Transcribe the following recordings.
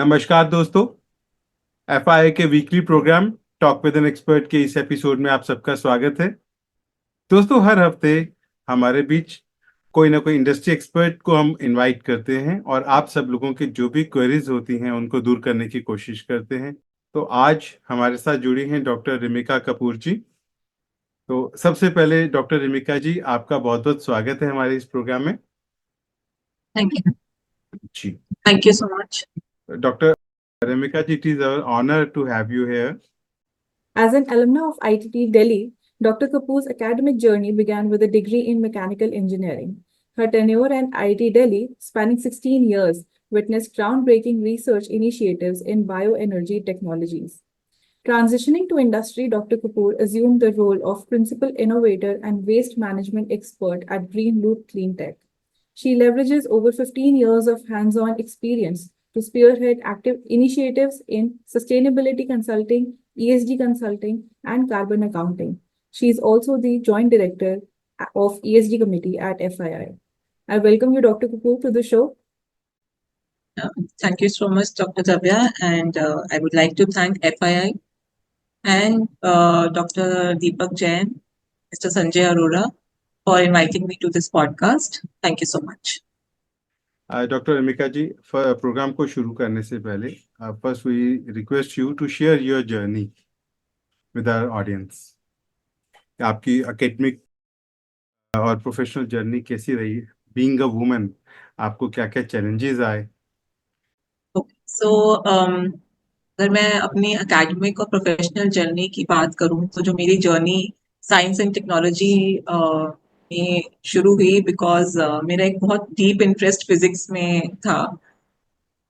नमस्कार दोस्तों। एफआईआई के weekly program talk with an expert के इस एपिसोड में आप सबका स्वागत है। दोस्तों, हर हफ्ते हमारे बीच कोई ना कोई इंडस्ट्री एक्सपर्ट को हम इनवाइट करते हैं और आप सब लोगों की जो भी क्वेरीज होती हैं उनको दूर करने की कोशिश करते हैं। तो आज हमारे साथ जुड़ी हैं डॉक्टर रिमिका कपूर जी। तो सबसे पहले डॉक्टर रिमिका जी, आपका बहुत बहुत स्वागत है हमारे इस प्रोग्राम में। Thank you. जी Thank you so much. Doctor Rimika ji, it is our honour to have you here. As an alumna of ITT Delhi, Dr. Kapoor's academic journey began with a degree in mechanical engineering. Her tenure at IIT Delhi, spanning 16 years, witnessed groundbreaking research initiatives in bioenergy technologies. Transitioning to industry, Dr. Kapoor assumed the role of principal innovator and waste management expert at Green Loop Cleantech. She leverages over 15 years of hands-on experience to spearhead active initiatives in sustainability consulting, ESG consulting, and carbon accounting. She is also the joint director of ESG committee at FII. I welcome you, Dr. Kapoor, to the show. Thank you so much, Dr. Zavya, and I would like to thank FII and Dr. Deepak Jain, Mr. Sanjay Arora for inviting me to this podcast. Thank you so much. Doctor Rimika ji, program को शुरू करने से पहले first we request you to share your journey with our audience. आपकी academic और professional journey कैसी रही? Being a woman, आपको क्या क्या चैलेंजेस आए? So, अगर मैं अपनी एकेडमिक और प्रोफेशनल जर्नी की बात करूं तो जो मेरी जर्नी साइंस एंड टेक्नोलॉजी में शुरू हुई बिकॉज मेरा एक बहुत डीप इंटरेस्ट फिजिक्स में था।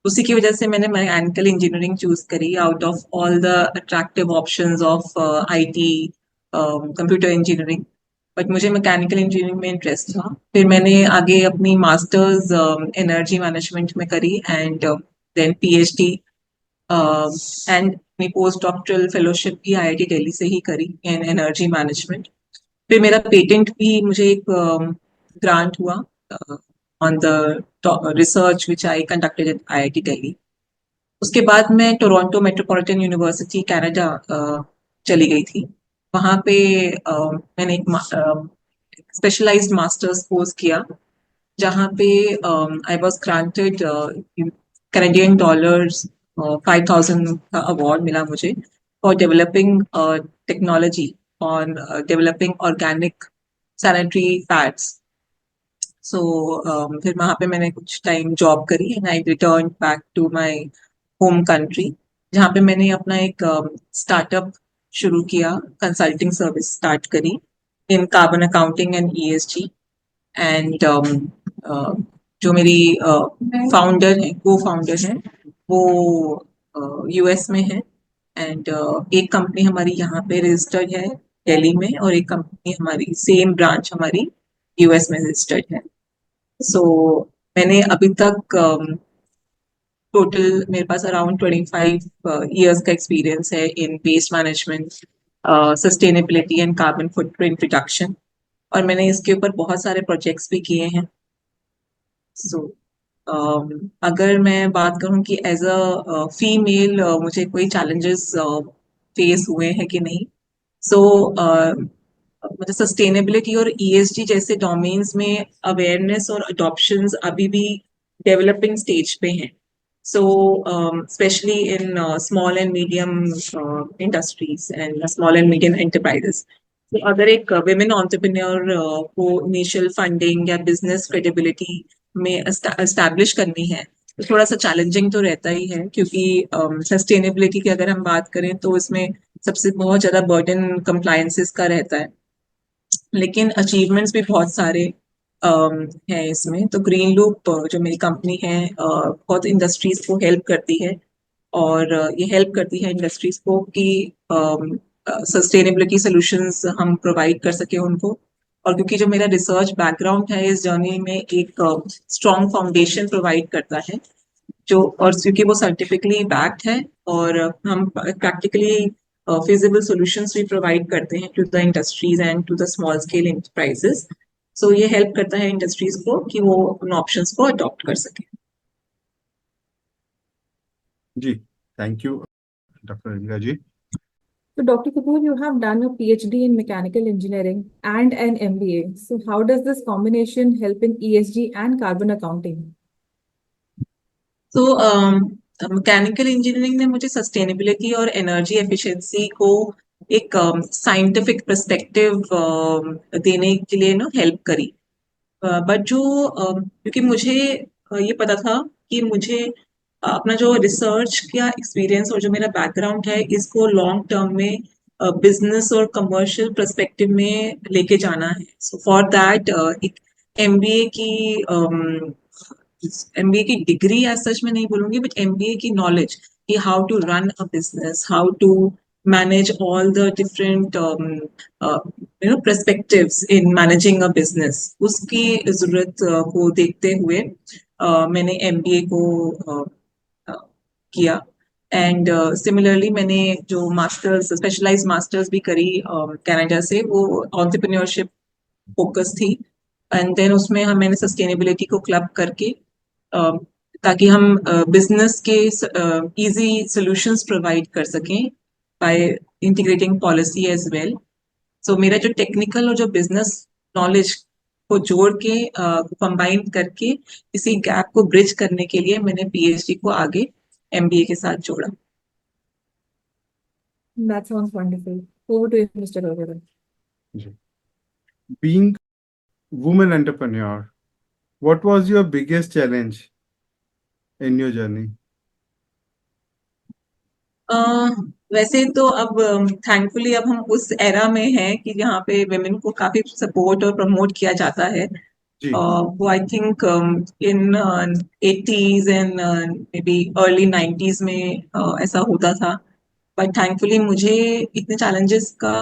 उसी की वजह से मैंने मैकेनिकल इंजीनियरिंग चूज करी out of all the attractive options of IT computer engineering. But मुझे मैकेनिकल इंजीनियरिंग में इंटरेस्ट था। फिर मैंने आगे अपनी मास्टर्स एनर्जी मैनेजमेंट में करी एंड देन पीएचडी एंड अपनी पोस्ट डॉक्टरल फेलोशिप भी आईआईटी दिल्ली से ही करी इन एनर्जी मैनेजमेंट। फिर मेरा पेटेंट भी मुझे एक ग्रांट हुआ on the research which I conducted at IIT Delhi. उसके बाद मैं टोरंटो मेट्रोपॉलिटन यूनिवर्सिटी कनाडा चली गई थी। वहाँ पे मैंने एक स्पेशलाइज्ड मास्टर्स कोर्स किया जहाँ पे I was granted Canadian dollars 5,000 का अवार्ड मिला मुझे for developing technology on developing organic sanitary pads. So फिर वहाँ पे मैंने कुछ टाइम जॉब करी and I return back to my home country जहाँ पे मैंने अपना एक स्टार्टअप शुरू किया, कंसल्टिंग सर्विस स्टार्ट करी in carbon accounting and ESG. And जो मेरी फाउंडर है, को फाउंडर है, वो यूएस में है एंड एक कंपनी हमारी यहाँ पे रजिस्टर्ड है दिल्ली में और एक कंपनी हमारी सेम ब्रांच हमारी यूएस में रजिस्टर्ड है। सो मैंने अभी तक टोटल मेरे पास अराउंड 25 इयर्स का एक्सपीरियंस है in waste management, sustainability and carbon footprint reduction, और मैंने इसके ऊपर बहुत सारे प्रोजेक्ट्स भी किए हैं। सो अगर मैं बात करूं कि एज अ फीमेल मुझे कोई चैलेंजेस फेस हुए हैं कि नहीं, सो मतलब सस्टेनेबिलिटी और ईएसजी जैसे डोमेन्स में अवेयरनेस और अडॉप्शंस अभी भी डेवलपिंग स्टेज पे हैं। So specially in small and medium industries and small and medium enterprises. तो अगर एक विमेन एंटरप्रेन्योर को इनिशियल फंडिंग या बिजनेस क्रेडिबिलिटी में एस्टैब्लिश करनी है तो थोड़ा सा चैलेंजिंग तो रहता ही है, क्योंकि सस्टेनेबिलिटी की अगर हम बात करें तो इसमें सबसे बहुत ज़्यादा बर्डन कंप्लायंसेस का रहता है, लेकिन अचीवमेंट्स भी बहुत सारे हैं इसमें। तो ग्रीन लूप जो मेरी कंपनी है बहुत इंडस्ट्रीज को हेल्प करती है और ये हेल्प करती है इंडस्ट्रीज को कि सस्टेनेबिलिटी सॉल्यूशंस हम प्रोवाइड कर सके उनको। और क्योंकि जो मेरा रिसर्च बैकग्राउंड है इस जर्नी में एक स्ट्रॉन्ग फाउंडेशन प्रोवाइड करता है, जो और क्योंकि वो साइंटिफिकली बैक्ड है और हम प्रैक्टिकली feasible solutions भी प्रोवाइड करते हैं to the industries and to the small scale enterprises. So ये हेल्प करता है इंडस्ट्रीज को कि वो उन ऑप्शंस को अडॉप्ट कर सके। जी, थैंक यू डॉक्टर रिंगा जी। So, Dr. Kapoor, you have done a PhD in mechanical engineering and an MBA. So, how does this combination help in ESG and carbon accounting? तो mechanical engineering ने मुझे sustainability और energy efficiency को एक scientific perspective देने के लिए ना हेल्प करी। बट जो क्योंकि मुझे ये पता था कि मुझे अपना जो रिसर्च का एक्सपीरियंस और जो मेरा बैकग्राउंड है इसको लॉन्ग टर्म में बिजनेस और कमर्शियल पर्सपेक्टिव में लेके जाना है। सो फॉर दैट एक एमबीए की एमबीए की डिग्री एज सच में नहीं बोलूंगी, बट एमबीए की नॉलेज कि how to run a business, how to manage all the different perspectives in managing a business, उसकी जरूरत को देखते हुए मैंने एमबीए को uh, किया। एंड सिमिलरली मैंने जो मास्टर्स स्पेशलाइज मास्टर्स भी करी कनाडा से, वो एंटरप्रेन्योरशिप फोकस थी। एंड देन उसमें हम मैंने सस्टेनेबिलिटी को क्लब करके ताकि हम बिजनेस के इजी सॉल्यूशंस प्रोवाइड कर सकें by integrating policy as well. So मेरा जो टेक्निकल और जो बिजनेस नॉलेज को जोड़ के कंबाइन करके इसी गैप को ब्रिज करने के लिए मैंने पीएचडी को आगे एमबीए के साथ जोड़ा। That sounds wonderful. Over to you, Mr. Raghuram. Ji, being woman entrepreneur, what was your biggest challenge in your journey? वैसे तो अब थैंकफुली अब हम उस एरा में हैं कि जहाँ पे वेमेन को काफी सपोर्ट और प्रमोट किया जाता है। जी, वो I think in 80s and may be early 90s में ऐसा होता था। बट थैंकफुली मुझे इतने चैलेंजेस का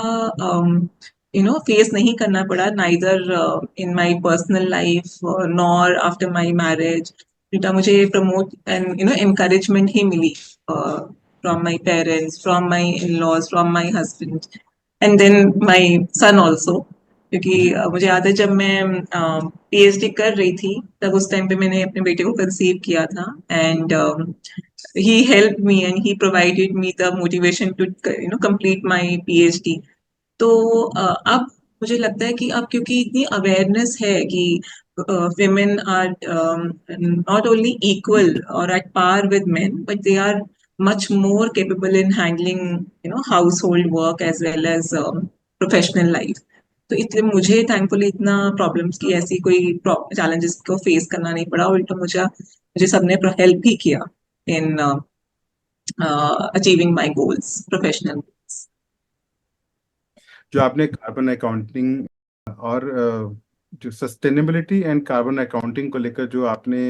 फेस नहीं करना पड़ा, neither in my personal life nor after my marriage. उल्टा मुझे प्रमोट एंड एनकरेजमेंट ही मिली from my parents, from my in-laws, from my husband and then my son also. क्योंकि जी, मुझे याद है जब मैं पीएचडी कर रही थी तब उस टाइम पे मैंने अपने बेटे को कंसीव किया था। And he helped me and he provided me the motivation to complete my PhD। तो अब मुझे लगता है कि अब क्योंकि इतनी अवेयरनेस है कि women are not only equal or at par with men, but they are much more capable in handling household work as well as professional life। तो इसलिए मुझे थैंकफुली इतना प्रॉब्लम्स की ऐसी कोई चैलेंजेस को फेस करना नहीं पड़ा, उल्टा मुझे मुझे सबने हेल्प भी किया in achieving my goals, professional goals। जो आपने कार्बन अकाउंटिंग और जो सस्टेनेबिलिटी एंड कार्बन अकाउंटिंग को लेकर जो आपने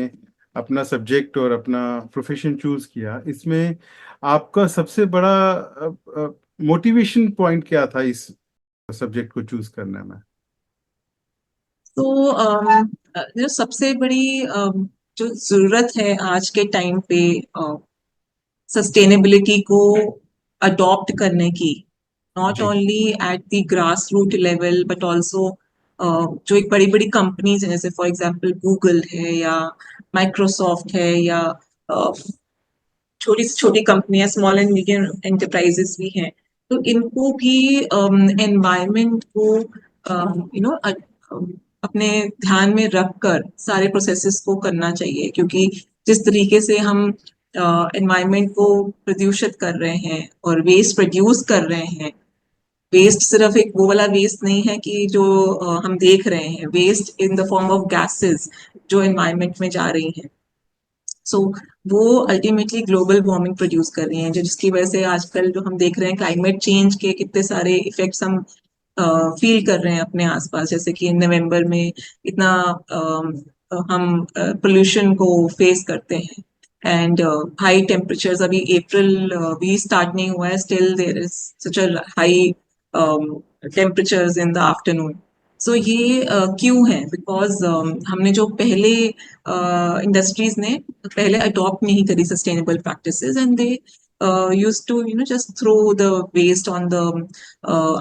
अपना सब्जेक्ट और अपना प्रोफेशन चूज किया, इसमें आपका सबसे बड़ा मोटिवेशन पॉइंट क्या था इस सब्जेक्ट को चूज करने में? तो जो सबसे बड़ी जो जरूरत है आज के टाइम पे सस्टेनेबिलिटी को अडॉप्ट करने की, नॉट जी, only at the grass root level but also जो एक बड़ी बड़ी कंपनीज हैं जैसे फॉर एग्जांपल गूगल है या माइक्रोसॉफ्ट है या छोटी से छोटी कंपनियां स्मॉल एंड मीडियम एंटरप्राइजेस भी हैं। तो इनको भी एनवायरमेंट को अपने ध्यान में रखकर सारे प्रोसेसेस को करना चाहिए, क्योंकि जिस तरीके से हम एनवायरमेंट को प्रदूषित कर रहे हैं और वेस्ट प्रोड्यूस कर रहे हैं, वेस्ट सिर्फ एक वो वाला वेस्ट नहीं है कि जो हम देख रहे हैं, waste in the form of gases जो एनवायरमेंट में जा रही हैं। सो वो अल्टीमेटली ग्लोबल वार्मिंग प्रोड्यूस कर रही हैं, जो जिसकी वजह से आजकल जो हम देख रहे हैं क्लाइमेट चेंज के कितने सारे इफेक्ट्स हम फील कर रहे हैं अपने आसपास। जैसे कि नवंबर में इतना हम पोल्यूशन को फेस करते हैं एंड हाई टेम्परेचर्स। अभी अप्रैल भी स्टार्ट नहीं हुआ है, still there is such a high temperatures in the afternoon. So ये क्यों है? बिकॉज हमने जो पहले इंडस्ट्रीज ने पहले अडॉप्ट नहीं करी sustainable practices and they used to just throw the waste on the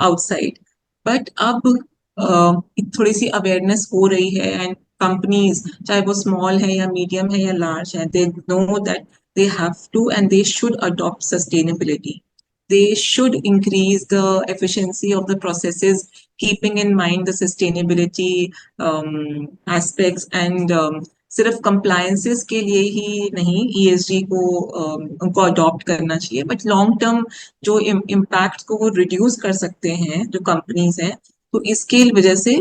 outside। But अब थोड़ी सी अवेयरनेस हो रही है एंड कंपनीज चाहे वो स्मॉल है या मीडियम है या लार्ज है, they know that they have to and they should adopt sustainability. They should increase the efficiency of the processes, keeping in mind the sustainability aspects and सिर्फ compliances के लिए ही नहीं ESG को उनको अडॉप्ट करना चाहिए, बट लॉन्ग टर्म जो impact को वो रिड्यूस कर सकते हैं जो कंपनीज हैं, तो इसके वजह से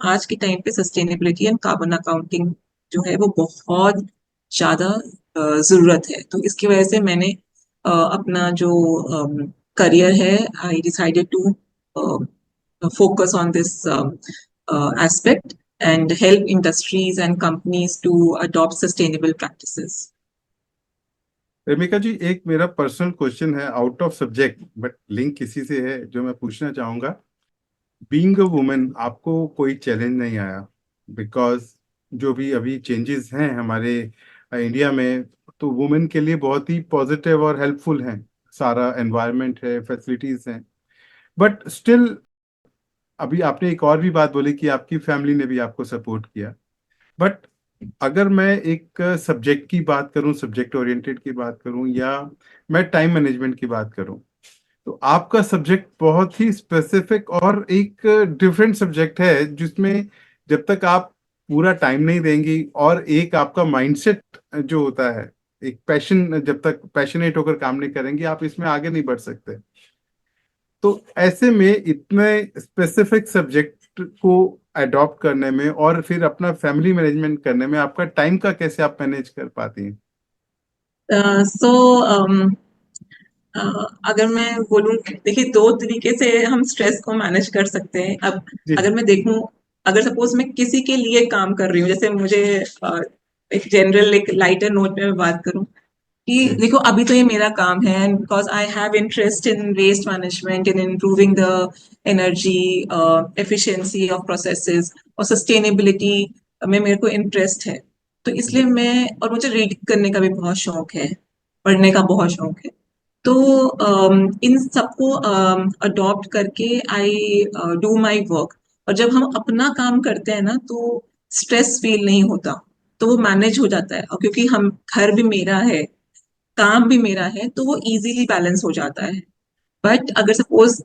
आज के टाइम पे सस्टेनेबिलिटी एंड कार्बन अकाउंटिंग जो है वो बहुत ज्यादा जरूरत है. तो इसकी वजह से मैंने अपना जो करियर है, I decided to focus on this aspect and help industries and companies to adopt sustainable practices. Remika जी, एक मेरा पर्सनल क्वेश्चन है, out of subject but link इसी से है, जो मैं पूछना चाहूंगा. बीइंग अ वुमेन, आपको कोई चैलेंज नहीं आया? बिकॉज जो भी अभी चेंजेस हैं हमारे इंडिया में, तो वुमेन के लिए बहुत ही पॉजिटिव और हेल्पफुल हैं. सारा एनवायरनमेंट है, फैसिलिटीज हैं, बट स्टिल अभी आपने एक और भी बात बोली कि आपकी फैमिली ने भी आपको सपोर्ट किया. बट अगर मैं एक सब्जेक्ट की बात करूं, सब्जेक्ट ओरिएंटेड की बात करूं, या मैं टाइम मैनेजमेंट की बात करूं, तो आपका सब्जेक्ट बहुत ही स्पेसिफिक और एक डिफरेंट सब्जेक्ट है, जिसमें जब तक आप पूरा टाइम नहीं देंगी और एक आपका माइंडसेट जो होता है, एक पैशन, जब तक पैशनेट होकर काम नहीं करेंगे, आप इसमें आगे नहीं बढ़ सकते. तो ऐसे में इतने स्पेसिफिक सब्जेक्ट को अडॉप्ट करने में और फिर अपना फैमिली मैनेजमेंट करने में आपका टाइम का कैसे आप मैनेज कर पाती हैं? अगर मैं बोलूं, देखिए दो तरीके से हम स्ट्रेस को मैनेज कर सकते हैं. अब जी. अगर मैं देखूं, अगर सपोज मैं किसी के लिए काम कर रही हूँ, जैसे मुझे एक जनरल एक लाइटर नोट में मैं बात करूं कि जी. देखो अभी तो ये मेरा काम है, and because I have interest in waste management, in improving the energy efficiency of processes और सस्टेनेबिलिटी में मेरे को इंटरेस्ट है. तो इसलिए मैं, और मुझे रीड करने का भी बहुत शौक है, पढ़ने का बहुत शौक है. तो इन सबको अडॉप्ट करके आई डू माई वर्क. और जब हम अपना काम करते हैं ना, तो स्ट्रेस फील नहीं होता, तो वो मैनेज हो जाता है. और क्योंकि हम घर भी मेरा है, काम भी मेरा है, तो वो इजीली बैलेंस हो जाता है. बट अगर सपोज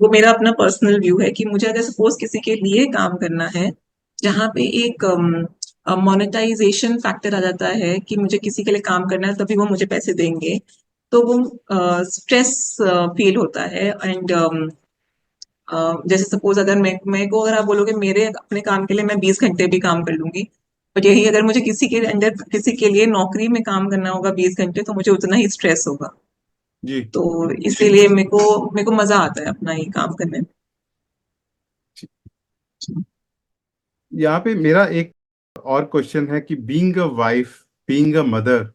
वो मेरा अपना पर्सनल व्यू है कि मुझे अगर सपोज किसी के लिए काम करना है, जहाँ पे एक मोनेटाइजेशन फैक्टर आ जाता है कि मुझे किसी के लिए काम करना है तभी वो मुझे पैसे देंगे, तो वो स्ट्रेस फील होता है. एंड जैसे सपोज अगर मैं को अगर आप बोलोगे मेरे अपने काम के लिए मैं 20 घंटे भी काम कर लूंगी, बट यही अगर मुझे किसी के अंडर किसी के लिए नौकरी में काम करना होगा 20 घंटे, तो मुझे उतना ही स्ट्रेस होगा. जी. तो इसीलिए मेरे को मजा आता है अपना ही काम करने में. यहाँ पे मेरा एक और क्वेश्चन है कि being a wife, being a mother,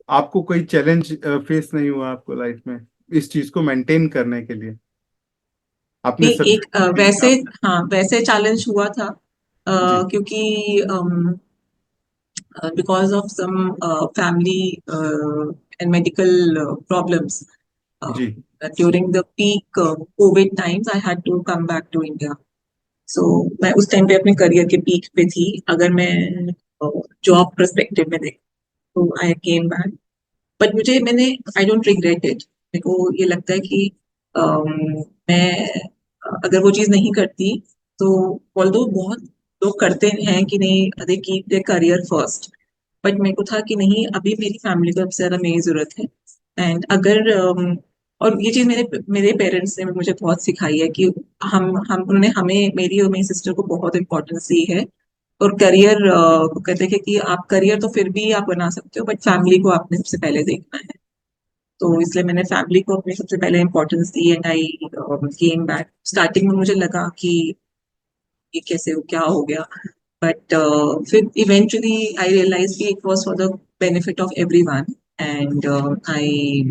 आपको कोई चैलेंज फेस नहीं हुआ आपको लाइफ में इस चीज को मेंटेन करने के लिए? आपने नहीं, सब एक वैसे, हाँ वैसे चैलेंज हुआ था, जी. क्योंकि because of some family and medical problems. Ji. During the peak COVID times, I had to come back to India. So मैं उस टाइम पे अपने करियर के पीक पे थी. अगर मैं जॉब पर्सपेक्टिव में देख, तो आई केम बैक. बट मैंने आई डोंट रिग्रेट इट. मेरे को ये लगता है कि मैं अगर वो चीज नहीं करती, तो ऑल्दो बहुत लोग करते हैं कि नहीं, they keep their career first, but मेरे को था कि नहीं, अभी मेरी फैमिली को सबसे ज्यादा मेरी जरूरत है. एंड अगर और ये चीज मेरे मेरे पेरेंट्स ने मुझे बहुत सिखाई है कि हम उन्होंने हमें, मेरी और मेरी सिस्टर को बहुत इम्पोर्टेंस दी है. और करियर को कहते हैं कि आप करियर तो फिर भी आप बना सकते हो, बट फैमिली को आपने सबसे पहले देखना है. तो इसलिए मैंने फैमिली को अपनी सबसे पहले importance the. And I came back. Starting में मुझे लगा कि ये कैसे हो, क्या हो गया, बट फिर इवेंचुअली आई रियलाइज कि it was for the benefit of everyone. And I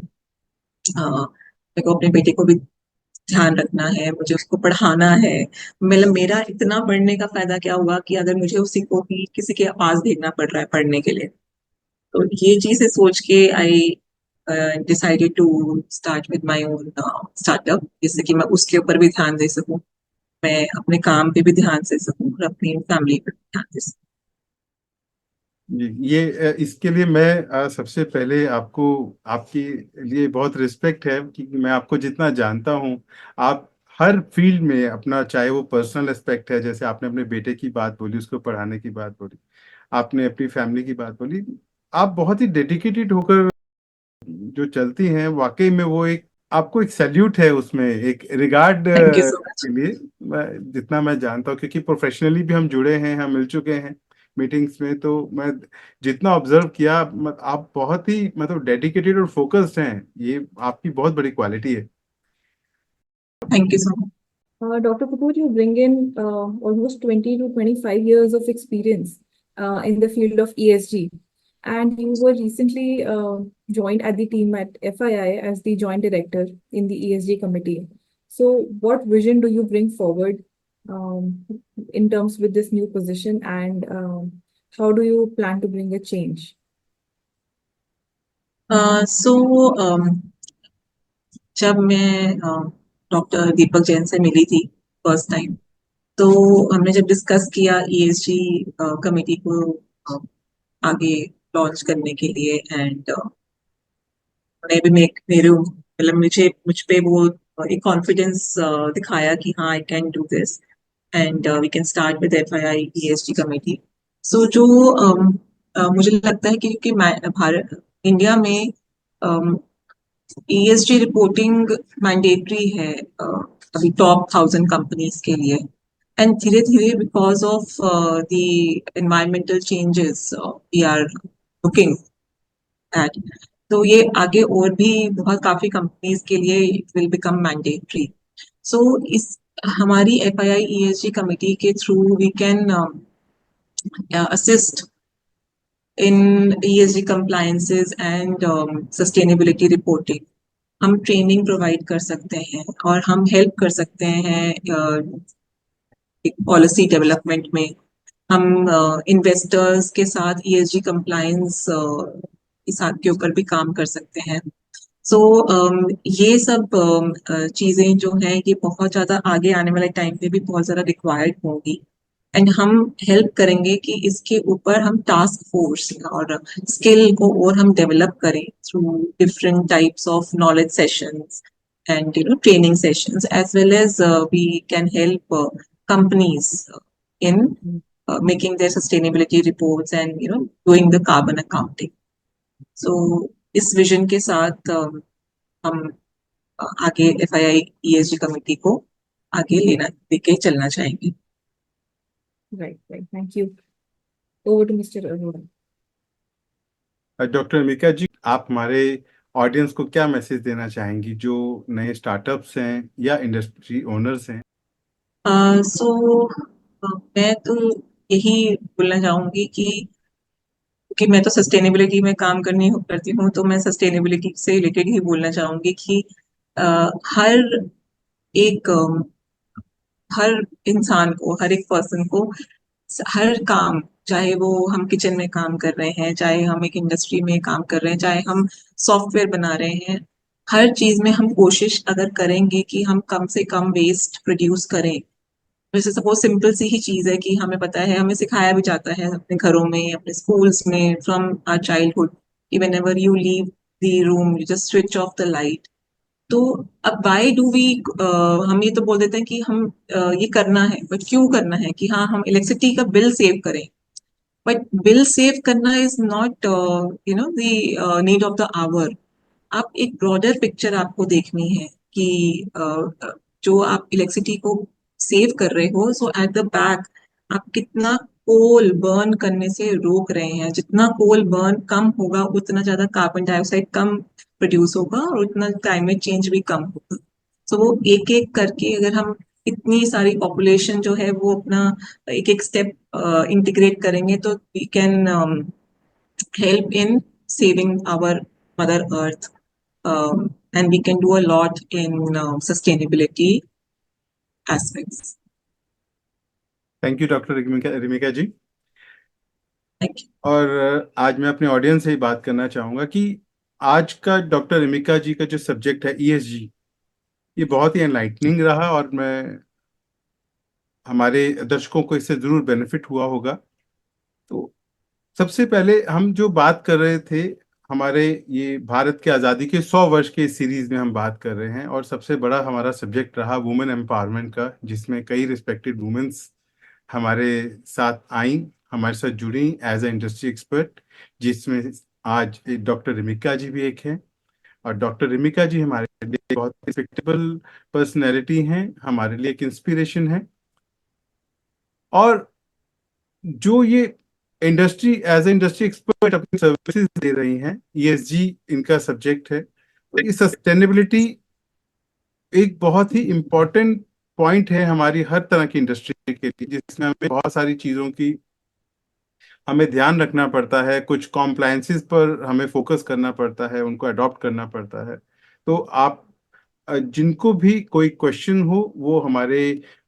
मेरे को अपने बेटे को भी ध्यान रखना है, मुझे उसको पढ़ाना है. मतलब मेरा इतना पढ़ने का फायदा क्या हुआ कि अगर मुझे उसी को भी किसी के पास भेजना पड़ रहा है पढ़ने के लिए, तो ये चीजें सोच के I decided to start with my own startup, जिससे कि मैं उसके ऊपर भी ध्यान दे सकूं, मैं अपने काम पे भी ध्यान दे सकूं और अपनी फैमिली पे भी ध्यान दे सकूं. जी, इसके लिए मैं सबसे पहले आपको, आपके लिए बहुत रिस्पेक्ट है कि मैं आपको जितना जानता हूँ, आप हर फील्ड में अपना, चाहे वो पर्सनल एस्पेक्ट है, जैसे आपने अपने बेटे की बात बोली, उसको पढ़ाने की बात बोली, आपने अपनी फैमिली की बात बोली, आप बहुत ही डेडिकेटेड होकर जो चलती हैं, वाकई में वो एक, आपको एक सैल्यूट है उसमें, एक regard thank you so much. के लिए। जितना मैं जानता हूँ, क्योंकि प्रोफेशनली भी हम जुड़े हैं, हम मिल चुके हैं मीटिंग्स में, तो मैं जितना ऑब्जर्व किया, आप बहुत ही मतलब डेडिकेटेड और फोकस्ड हैं, ये आपकी बहुत बड़ी क्वालिटी है। Thank you so much. Dr. Kapoor, you bring in almost 20 to 25 years of experience in the field of ESG. And you were recently joined at the team at FII as the joint director in the ESG committee. So, what vision do you bring forward um, in terms with this new position, and how do you plan to bring a change? सो जब मैं doctor दीपक जैन से मिली थी first time, तो हमने जब discuss किया ESG committee को अ, आगे लॉन्च करने के लिए, एंड उन्होंने भी मेरे मतलब मुझ पे वो एक कॉन्फिडेंस दिखाया कि हाँ, I can do this and we can start with FII ESG committee. So जो मुझे लगता है कि क्योंकि भारत, इंडिया में ईएसजी रिपोर्टिंग मैंडेटरी है अभी टॉप 1000 कंपनीज के लिए, एंड धीरे धीरे because of the environmental changes we are looking at, तो ये आगे और भी बहुत काफी कंपनीज के लिए it will become mandatory. So इस हमारी एफआईआई ईएसजी कमेटी के through we can assist in ESG compliances and sustainability reporting. हम ट्रेनिंग प्रोवाइड कर सकते हैं और हम हेल्प कर सकते हैं पॉलिसी डेवलपमेंट में। हम इन्वेस्टर्स के साथ ESG कंप्लायंस के साथ के ऊपर भी काम कर सकते हैं। सो ये सब चीजें जो हैं ये बहुत ज्यादा आगे आने वाले टाइम पे भी बहुत ज्यादा रिक्वायर्ड होंगी, एंड हम हेल्प करेंगे कि इसके ऊपर हम टास्क फोर्स और स्किल को और हम डेवलप करें through different types of knowledge sessions and training sessions, as well as we can help companies in making their sustainability reports and doing the carbon accounting. So इस vision के साथ हम आगे एफआईआई ईएसजी कमेटी को आगे लेके चलना चाहेंगे। Right, right. Thank you. Over to Mr. Arora. Doctor Mika ji, आप हमारे ऑडियंस को क्या मैसेज देना चाहेंगी, जो नए स्टार्टअप्स हैं या इंडस्ट्री ओनर्स हैं? सो मैं तो यही बोलना चाहूंगी कि मैं तो सस्टेनेबिलिटी में काम करती हूँ, तो मैं सस्टेनेबिलिटी से रिलेटेड ही बोलना चाहूंगी कि हर एक हर इंसान को, हर एक पर्सन को, हर काम, चाहे वो हम किचन में काम कर रहे हैं, चाहे हम एक इंडस्ट्री में काम कर रहे हैं, चाहे हम सॉफ्टवेयर बना रहे हैं, हर चीज में हम कोशिश अगर करेंगे कि हम कम से कम वेस्ट प्रोड्यूस करें। जैसे सपोज सिंपल सी ही चीज है कि हमें पता है, हमें सिखाया भी जाता है अपने घरों में, अपने स्कूल्स में, फ्रॉम आवर चाइल्डहुड, कि whenever you leave the room you just switch off the light. तो अब वाई डू वी, हम ये तो बोल देते हैं कि हम ये करना है, बट क्यों करना है कि हाँ हम इलेक्ट्रिसिटी का बिल सेव करें, बट बिल सेव करना is not the need of the hour. आप एक ब्रॉडर पिक्चर आपको देखनी है कि जो आप इलेक्ट्रिसिटी को सेव कर रहे हो, सो एट द बैक आप कितना कोल बर्न करने से रोक रहे हैं। जितना कोल बर्न कम होगा उतना ज्यादा कार्बन डाइऑक्साइड कम प्रोड्यूस होगा और उतना क्लाइमेट चेंज भी कम होगा। सो वो एक एक करके अगर हम इतनी सारी पॉपुलेशन जो है वो अपना एक एक स्टेप इंटीग्रेट करेंगे, तो we can help in saving our mother earth, and we can do a lot in sustainability aspects. Thank you doctor Rimika ji. Thank you. और आज मैं अपने ऑडियंस से ही बात करना चाहूँगा कि आज का डॉक्टर रिमिका जी का जो सब्जेक्ट है ईएसजी, ये बहुत ही एनलाइटनिंग रहा, और मैं, हमारे दर्शकों को इससे ज़रूर बेनिफिट हुआ होगा। तो सबसे पहले हम जो बात कर रहे थे, हमारे ये भारत के आज़ादी के 100 वर्ष के सीरीज में हम बात कर रहे हैं, और सबसे बड़ा हमारा सब्जेक्ट रहा वुमेन एम्पावरमेंट का, जिसमें कई रिस्पेक्टेड वुमेन्स हमारे साथ आई, हमारे साथ जुड़ी एज ए इंडस्ट्री एक्सपर्ट, जिसमें आज डॉक्टर रिमिका जी भी एक हैं। और डॉक्टर रिमिका जी हमारे लिए बहुत रिस्पेक्टेबल पर्सनैलिटी हैं, हमारे लिए एक इंस्पिरेशन है। और जो ये industry as a industry expert अपनी सर्विसेज दे रही हैं, ESG इनका सब्जेक्ट है। तो ये सस्टेनेबिलिटी एक बहुत ही इम्पोर्टेंट पॉइंट है हमारी हर तरह की इंडस्ट्री के लिए, जिसमें हमें बहुत सारी चीज़ों की हमें ध्यान रखना पड़ता है, कुछ कॉम्प्लायंसेस पर हमें फोकस करना पड़ता है, उनको अडॉप्ट करना पड़ता है। तो आप जिनको भी कोई क्वेश्चन हो, वो हमारे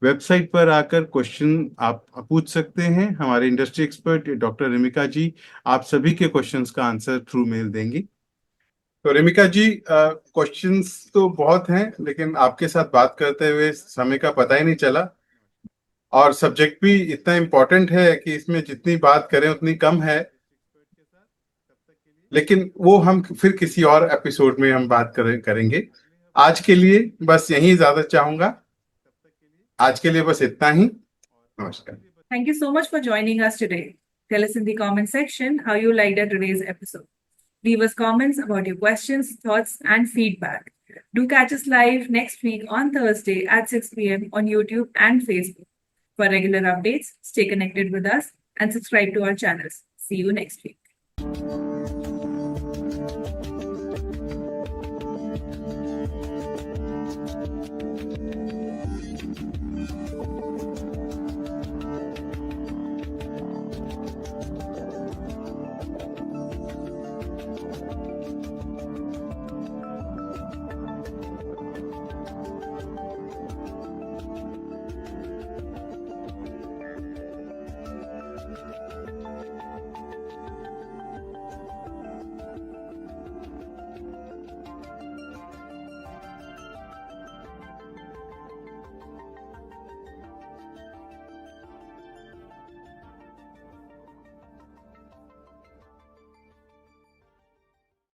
वेबसाइट पर आकर क्वेश्चन आप पूछ सकते हैं। हमारे इंडस्ट्री एक्सपर्ट डॉक्टर रिमिका जी आप सभी के क्वेश्चंस का आंसर थ्रू मेल देंगी। तो रिमिका जी, क्वेश्चंस तो बहुत हैं, लेकिन आपके साथ बात करते हुए समय का पता ही नहीं चला, और सब्जेक्ट भी इतना इम्पोर्टेंट है कि इसमें जितनी बात करें उतनी कम है। लेकिन वो हम फिर किसी और एपिसोड में हम बात करेंगे। आज के लिए बस यही इजाजत चाहूंगा। आज के लिए बस इतना ही। नमस्कार। Thank you so much for joining us today. Tell us in the comment section how you liked our today's episode. Leave us comments about your questions, thoughts, and feedback. Do catch us live next week on Thursday at 6 p.m. on YouTube and Facebook. For regular updates, stay connected with us and subscribe to our channels. See you next week.